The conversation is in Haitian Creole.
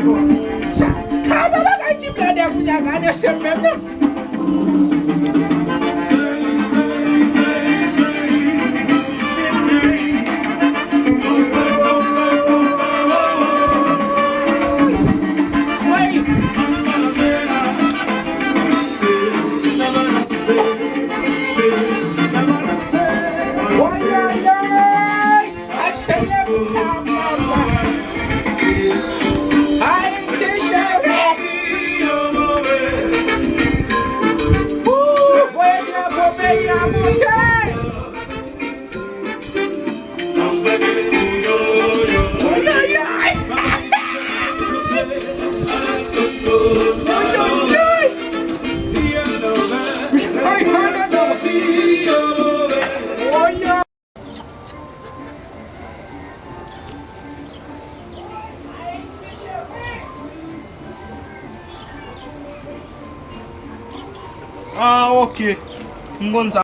Haba ka jibla da kunya ga da shemme ne. Ah, ok. Ngonza